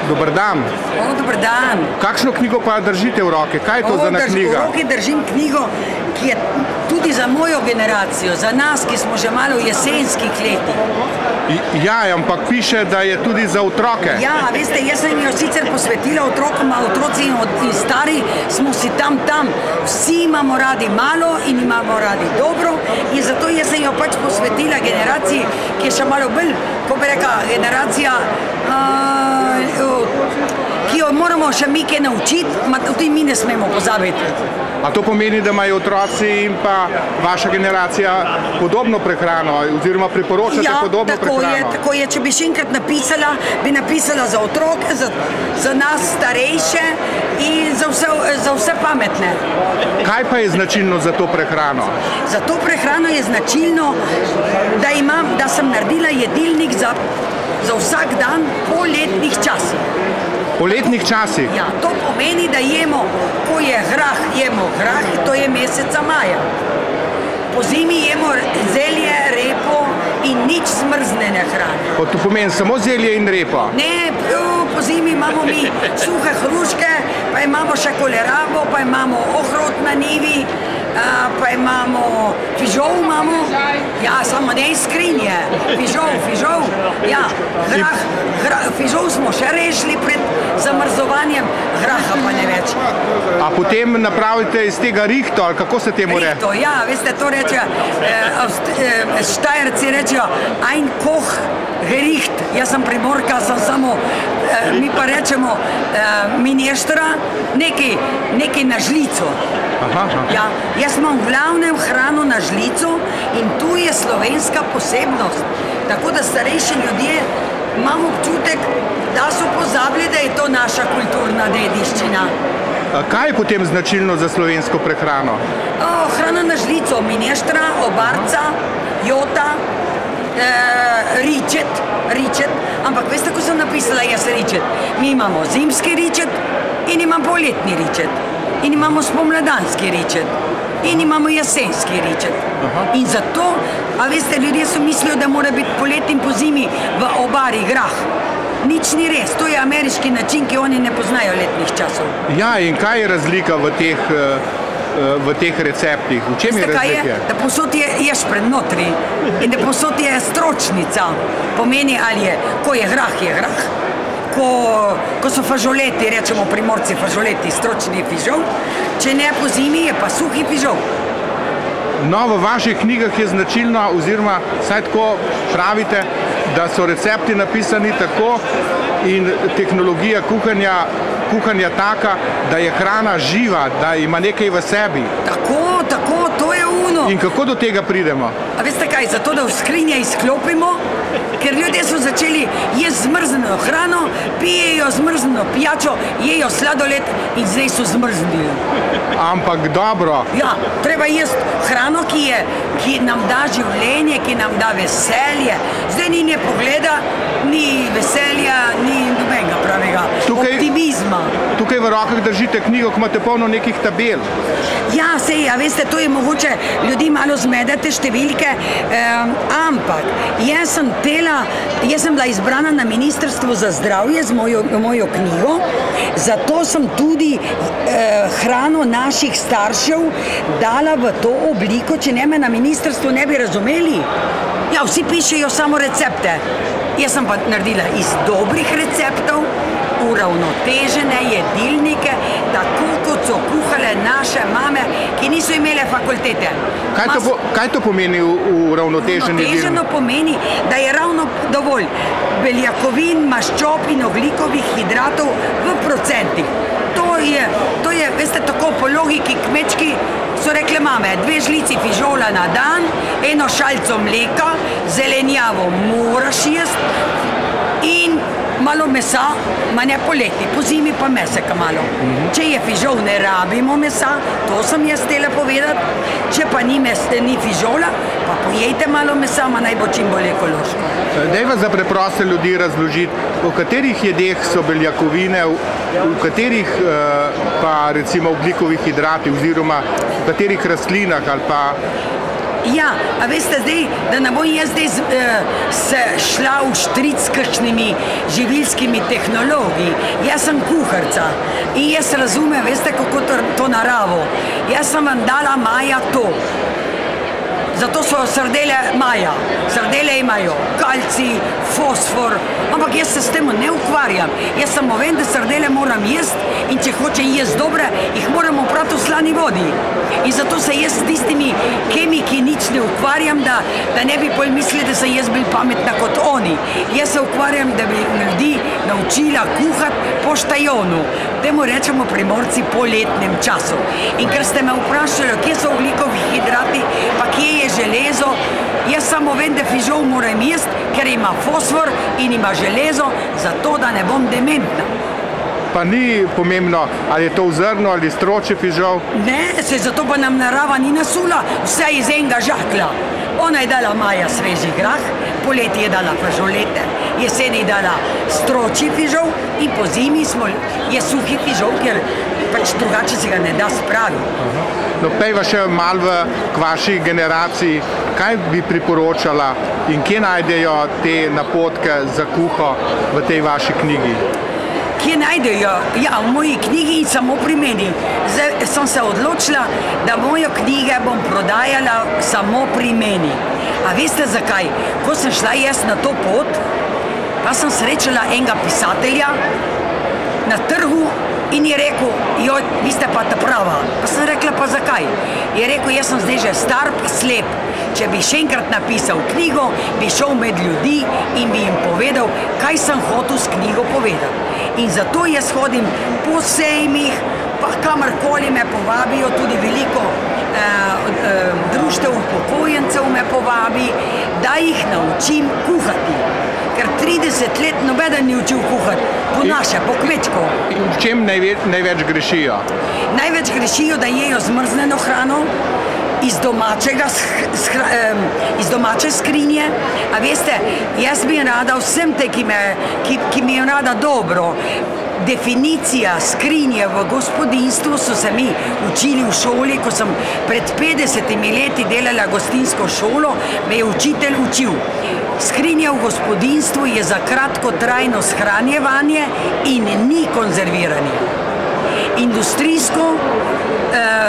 Dober dan. Dober dan. Kakšno knjigo pa držite v roke? Kaj je to za knjiga? V roki držim knjigo, ki je tudi za mojo generacijo, za nas, ki smo že malo v jesenskih letih. Ja, ampak piše, da je tudi za otroke. Ja, veste, jaz sem jo sicer posvetila otrokom, a otroci in stari smo si tam. Vsi imamo radi malo in imamo radi dobro in zato jaz sem jo pač posvetila generaciji, ki je še malo bolj, ko bi rekla, generacija, ki jo moramo še mi kaj naučiti, tudi mi ne smemo pozabiti. A to pomeni, da imajo otroci in pa vaša generacija podobno prehrano oziroma priporočate podobno prehrano? Ja, tako je. Če bi še enkrat napisala, bi napisala za otroke, za nas starejše in za vse pametne. Kaj pa je značilno za to prehrano? Za to prehrano je značilno, da sem naredila jedilnik za vsak dan po letnih časih. Po letnih časih? Ja, to pomeni, da jemo, ko je grah, jemo grah, to je meseca maja. Po zimi jemo zelje, repo in nič zmrznjene hrane. To pomeni samo zelje in repo? Ne, po zimi imamo mi suhe hruške, pa imamo še kolerabo, pa imamo ohrot na njivi, pa imamo fižol, ja, samo ne iz skrinje, fižol, ja, fižol smo še rešili pred zamrzovanjem, graha pa ne več. A potem napravite iz tega rihto, ali kako se temu reče? Rihto, ja, veste, to reče, Štajerci rečejo, ein Koch Gericht, jaz sem Primorka, sem samo, mi pa rečemo mineštra, nekaj na žlico. Ja, jaz imam v glavnem hrano na žlico in tu je slovenska posebnost. Tako da starejši ljudje imamo občutek, da so pozabili, da je to naša kulturna dediščina. Kaj je potem značilno za slovensko prehrano? Hrana na žlico, mineštra, obarca, jota, ričet, ampak veste, ko sem napisala jaz ričet? Mi imamo zimski ričet in imam poletni ričet. In imamo spomladanski ričet. In imamo jesenski ričet. In zato, a veste, ljudje so mislijo, da mora biti poleti in po zimi v obari grah. Nič ni res, to je ameriški način, ki oni ne poznajo letnih časov. Ja, in kaj je razlika v teh receptih? V čem je razlika? Da posod je ješprenj notri in da posod je stročnica. Pomeni, ali je, ko je grah, ko so fažoleti, rečemo Primorci fažoleti, stročni fižol, če ne po zimi, je pa suhi fižol. No, v vaših knjigah je značilno, oziroma saj tako pravite, da so recepti napisani tako in tehnologija kuhanja taka, da je hrana živa, da ima nekaj v sebi. Tako, to je uno. In kako do tega pridemo? A veste kaj, zato da v skrinje izklopimo, ker ljudje so začeli jesti zmrznjeno hrano, pijejo zmrznjeno pijačo, jejo sladoled in zdaj so zmrznili. Ampak dobro. Ja, treba jesti hrano, ki nam da življenje, ki nam da veselje. Zdaj ni ne pogleda, ni veselja, ni nobenega pravega optimizma. Tukaj v rokah držite knjigo, ko imate polno nekih tabel. Ja, sej, a veste, to je mogoče ljudi malo zmedete številke, ampak jaz sem bila izbrana na Ministrstvu za zdravje z mojo knjigo, zato sem tudi hrano naših staršev dala v to obliko, če ne me na ministrstvu ne bi razumeli. Ja, vsi pišejo samo recepte. Jaz sem pa naredila iz dobrih receptov, uravnotežene jedilnike, tako kot so kuhale naše mame, ki niso imele fakultete. Kaj to pomeni uravnotežen jedilnik? Uravnoteženo pomeni, da je ravno dovolj beljakovin, maščob in ogljikovih hidratov v procentih. To je, veste, tako po logiki kmečki so rekle mame, 2 žlici fižola na dan, 1 šalco mleka, zelenjavo moraš jesti in malo mesa, ma ne poleti, po zimi pa meseka malo. Če je fižol, ne rabimo mesa, to sem jaz htela povedati, če pa ni fižola, pa pojejte malo mesa, ma naj bo čim bolj ekološko. Dajva za preproste ljudi razložiti, v katerih jedeh so beljakovine, v katerih pa recimo ogljikovih hidrati oziroma v katerih rastlinah ali pa Ja, a veste zdaj, da ne bom jaz zdaj se šla v štric s kakšnimi živilskimi tehnologi. Jaz sem kuharca in jaz razumem, veste, kako to naravo. Jaz sem vam dala Maja to. Zato so sardele Maja. Sardele imajo kalcij, fosfor, ampak jaz se s tem ne ukvarjam. Jaz samo vem, da sardele moram jesti in če hočem jesti dobre, jih moram oprati v slani vodi. In zato se jaz s tistimi kemiki nič ne ukvarjam, da ne bi pol mislili, da sem jaz bil pametna kot oni. Jaz se ukvarjam, da bi ljudi naučila kuhati po štajonu. Temu rečemo Primorci po letnem času. In ker ste me vprašali, kje so ogljikovi hidrati, pa kje je železo, jaz samo vem, da fižol moram jesti, ker ima fosfor in ima železo, zato da ne bom dementna. Pa ni pomembno, ali je to v zrnu ali stročji fižol? Ne, zato pa nam narava ni nasula vse iz enega žakla. Ona je dala Maja sveži grah, poleti je dala fižolete, jeseni je dala stročji fižol in po zimi je suhi fižol, ker pač drugače se ga ne da spraviti. No, pejva še malo k vaši generaciji. Kaj bi priporočala in kje najdejo te napotke za kuho v tej vaši knjigi? Kje najdejo? Ja, v moji knjigi in samo pri meni. Zdaj sem se odločila, da mojo knjige bom prodajala samo pri meni. A veste zakaj? Ko sem šla jaz na to pot, pa sem srečala enega pisatelja na trgu in je rekel, joj, vi ste pa ta prava. Pa sem rekla, pa zakaj? Je rekel, jaz sem zdaj že star pa slep. Če bi še enkrat napisal knjigo, bi šel med ljudi in bi jim povedal, kaj sem hotel s knjigo povedati. In zato jaz hodim po sejmih, pa kamorkoli me povabijo, tudi veliko društev upokojencev me povabi, da jih naučim kuhati. Ker 30 let nobeden ni učil kuhati, po naše, po kmečko. In v čem največ grešijo? Največ grešijo, da jejo zmrznjeno hrano, iz domače skrinje. A veste, jaz bi rada vsem te, ki mi je rada dobro, definicija skrinje v gospodinstvu so se mi učili v šoli, ko sem pred 50 leti delala gostinsko šolo, me je učitelj učil. Skrinja v gospodinstvu je za kratkotrajno shranjevanje in ni konzerviranje. Industrijsko,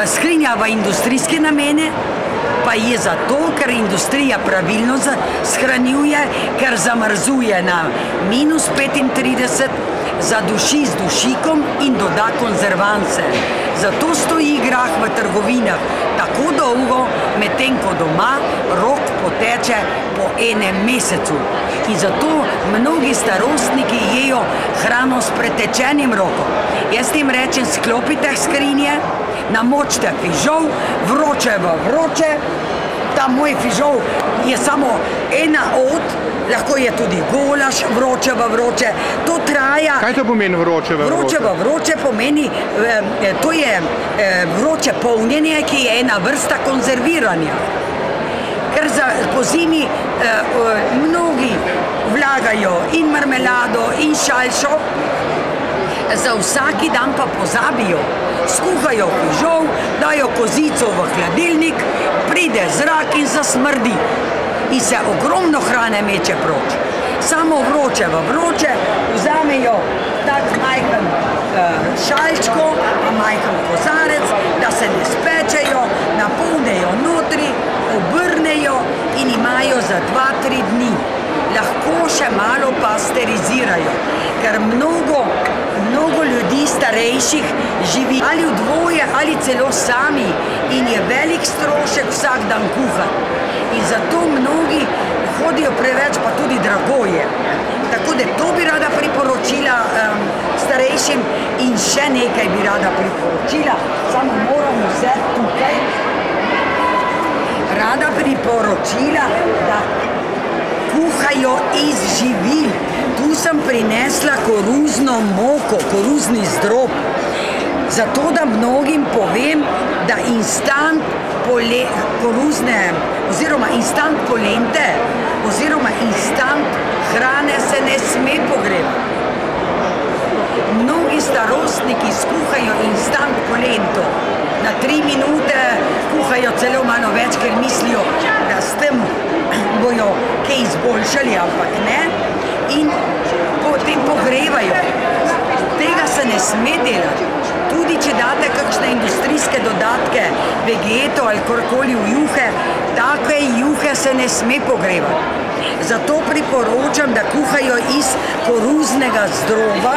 skrinja v industrijske namene, pa je zato, ker industrija pravilno shranjuje, ker zamrzuje na -35, zaduši z dušikom in doda konzervanse. Zato stoji grah v trgovinah tako dolgo, medtem ko doma rok poteče po enem mesecu. In zato mnogi starostniki jejo hrano s pretečenim rokom. Jaz tem rečem, sklopite skrinje, namočite fižol, vroče v vroče. Ta moj fižol je samo ena od, lahko je tudi golaž, vroče v vroče. To traja... Kaj to pomeni vroče v vroče? Vroče v vroče pomeni, to je vroče polnjenje, ki je ena vrsta konzerviranja. Ker po zimi mnogi vlagajo in marmelado in šalšo, za vsaki dan pa pozabijo. Skuhajo fižol, dajo kozico v hladilnik, pride zrak in zasmrdi. In se ogromno hrane meče proč. Samo vroče v vroče, vzamejo tak majhen šalčko, pa majhen kozarec, da se ne spečejo, napolnejo notri, obrnejo in imajo za 2-3 dni. Lahko še malo pasterizirajo, ker mnogo ljudi starejših živi ali v dvoje ali celo sami in je velik strošek vsak dan kuhati. In zato mnogi hodijo preveč, pa tudi drago je. Tako da to bi rada priporočila starejšim in še nekaj bi rada priporočila, samo moram vzeti tukaj. Rada priporočila, da kuhajo iz živil. Tu sem prinesla koruzno moko, koruzni zdrob. Zato, da mnogim povem, da instant polente oziroma instant hrane se ne sme pogrebati. Mnogi starostniki skuhajo instant polento na 3 minute kuhajo celo malo več, ker mislijo, da s tem bojo kaj izboljšali, ampak ne. In potem pogrevajo. Tega se ne sme delati. Tudi če date kakšne industrijske dodatke, vegeto ali karkoli v juhe, take juhe se ne sme pogrevati. Zato priporočam, da kuhajo iz koruznega zdroba,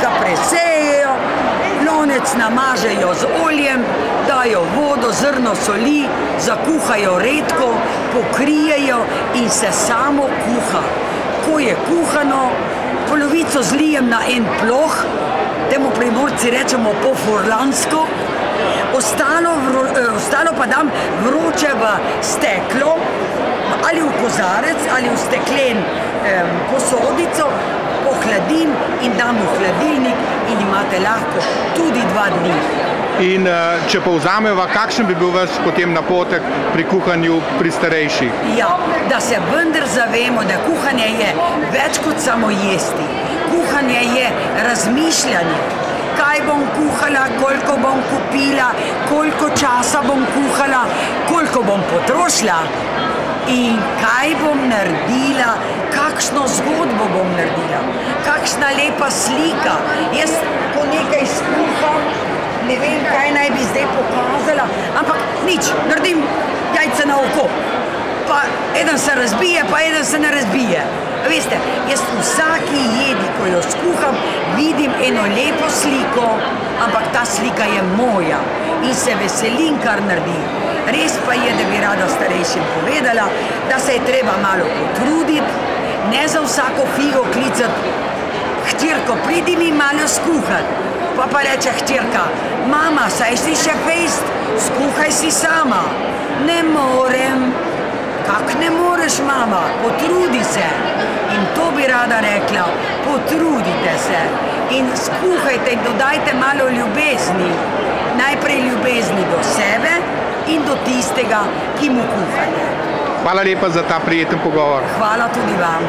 ga presejejo, lonec namažejo z oljem, dajo vodo, zrno soli, zakuhajo redko, pokrijejo in se samo kuha. Ko je kuhano, polovico zlijem na en ploh, temu Primorci rečemo po furlansko, ostalo pa dam vroče v steklo, ali v kozarec, ali v steklen posodico, pohladim in dam v hladilnik in imate lahko tudi 2 dni. In če povzameva, kakšen bi bil vaš potem napotek pri kuhanju pri starejših? Ja, da se vendar zavemo, da kuhanje je več kot samo jesti. Kuhanje je razmišljanje. Kaj bom kuhala, koliko bom kupila, koliko časa bom kuhala, koliko bom potrošila in kaj bom naredila, kakšno zgodbo bom naredila, kakšna lepa slika. Jaz, ko nekaj skuham, ne vem, kaj naj bi zdaj pokazala, ampak nič, naredim jajce na oko. Pa eden se razbije, pa eden se ne razbije. Veste, jaz v vsaki jedi, ko jo skuham, vidim eno lepo sliko, ampak ta slika je moja in se veselim, kar naredim. Res pa je, da bi rada starejšim povedala, da se je treba malo potruditi, ne za vsako figo klicati, hčerko, pridi mi malo skuhati. Pa reče hčerka, mama, saj si še fejst, skuhaj si sama. Ne morem. Kak ne moreš, mama? Potrudi se. In to bi rada rekla, potrudite se. In skuhajte in dodajte malo ljubezni. Najprej ljubezni do sebe in do tistega, ki mu kuhate. Hvala lepa za ta prijeten pogovor. Hvala tudi vam.